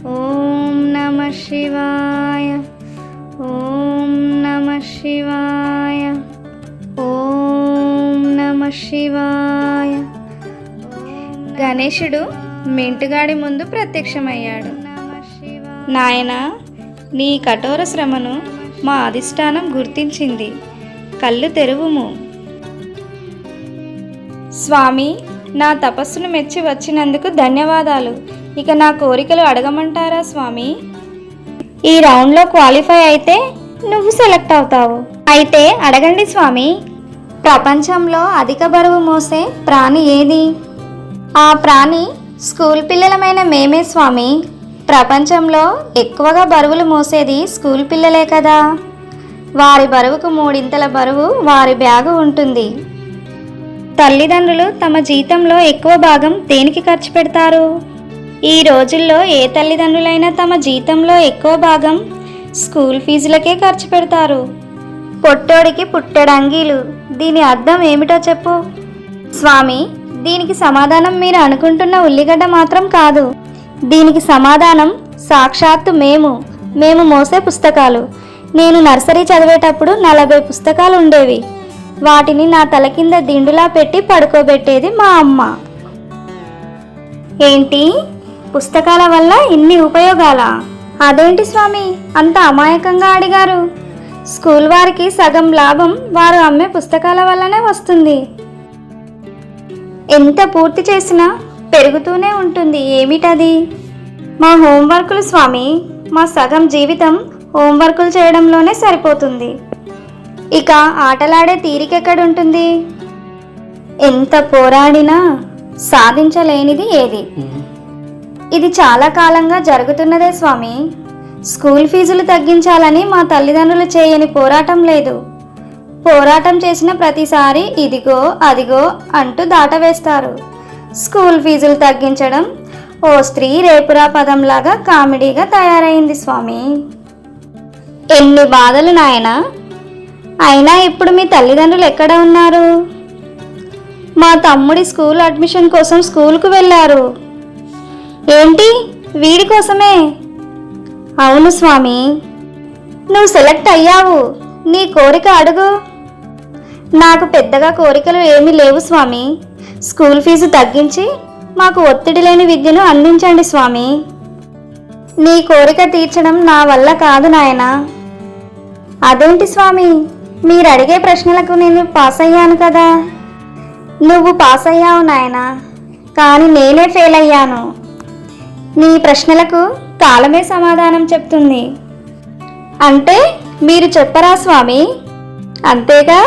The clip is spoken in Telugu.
ఓం నమః శివాయ. ఓం నమః శివాయ. ఓం నమః శివాయ. గణేశుడు మెంటుగాడి ముందు ప్రత్యక్షమయ్యాడు. నాయనా, నీ కఠోర శ్రమను మా అధిష్టానం గుర్తించింది. కళ్ళు తెరువుము. స్వామి, నా తపస్సును మెచ్చి వచ్చినందుకు ధన్యవాదాలు. ఇక నా కోరికలు అడగమంటారా స్వామి? ఈ రౌండ్లో క్వాలిఫై అయితే నువ్వు సెలెక్ట్ అవుతావు. అయితే అడగండి స్వామి. ప్రపంచంలో అధిక బరువు మోసే ప్రాణి ఏది? ఆ ప్రాణి స్కూల్ పిల్లలమైన మేమే స్వామి. ప్రపంచంలో ఎక్కువగా బరువులు మోసేది స్కూల్ పిల్లలే కదా. వారి బరువుకు 3 బరువు వారి బ్యాగు ఉంటుంది. తల్లిదండ్రులు తమ జీతంలో ఎక్కువ భాగం దేనికి ఖర్చు పెడతారు? ఈ రోజుల్లో ఏ తల్లిదండ్రులైనా తమ జీతంలో ఎక్కువ భాగం స్కూల్ ఫీజులకే ఖర్చు పెడతారు. పొట్టోడికి పుట్టెడంగీలు, దీని అర్థం ఏమిటో చెప్పు స్వామి. దీనికి సమాధానం మీరు అనుకుంటున్న ఉల్లిగడ్డ మాత్రం కాదు. దీనికి సమాధానం సాక్షాత్తు మేము మోసే పుస్తకాలు. నేను నర్సరీ చదివేటప్పుడు 40 పుస్తకాలు ఉండేవి. వాటిని నా తల కింద దిండులా పెట్టి పడుకోబెట్టేది మా అమ్మ. ఏంటి, పుస్తకాల వల్ల ఇన్ని ఉపయోగాలా? అదేంటి స్వామి అంత అమాయకంగా అడిగారు? స్కూల్ వారికి సగం లాభం వారు అమ్మే పుస్తకాల వల్లనే వస్తుంది. ఎంత పూర్తి చేసినా పెరుగుతూనే ఉంటుంది. ఏమిటది? మా హోంవర్కులు స్వామి. మా సగం జీవితం హోంవర్కులు చేయడంలోనే సరిపోతుంది. ఇక ఆటలాడే తీరికెక్కడుంటుంది? ఎంత పోరాడినా సాధించలేనిది ఏది? ఇది చాలా కాలంగా జరుగుతున్నదే స్వామి. స్కూల్ ఫీజులు తగ్గించాలని మా తల్లిదండ్రులు చేయని పోరాటం లేదు. పోరాటం చేసిన ప్రతిసారి ఇదిగో అదిగో అంటూ దాటవేస్తారు. స్కూల్ ఫీజులు తగ్గించడం ఓ స్త్రీ రేపురా పదంలాగా కామెడీగా తయారైంది స్వామి. ఎన్ని బాధలు నాయనా. అయినా ఇప్పుడు మీ తల్లిదండ్రులు ఎక్కడ ఉన్నారు? మా తమ్ముడి స్కూల్ అడ్మిషన్ కోసం స్కూల్కు వెళ్ళారు. ఏంటి, వీడి కోసమే? అవును స్వామి. నువ్వు సెలెక్ట్ అయ్యావు. నీ కోరిక అడుగు. నాకు పెద్దగా కోరికలు ఏమీ లేవు స్వామి. స్కూల్ ఫీజు తగ్గించి మాకు ఒత్తిడి లేని విద్యను అందించండి స్వామి. నీ కోరిక తీర్చడం నా వల్ల కాదు నాయనా. అదేంటి స్వామి, మీరు అడిగే ప్రశ్నలకు నేను పాస్ అయ్యాను కదా. నువ్వు పాస్ అయ్యావు నాయనా, కానీ నేనే ఫెయిల్ అయ్యాను. నీ ప్రశ్నలకు కాలమే సమాధానం చెప్తుంది. అంటే మీరు చెప్పరా స్వామి? అంతేగా.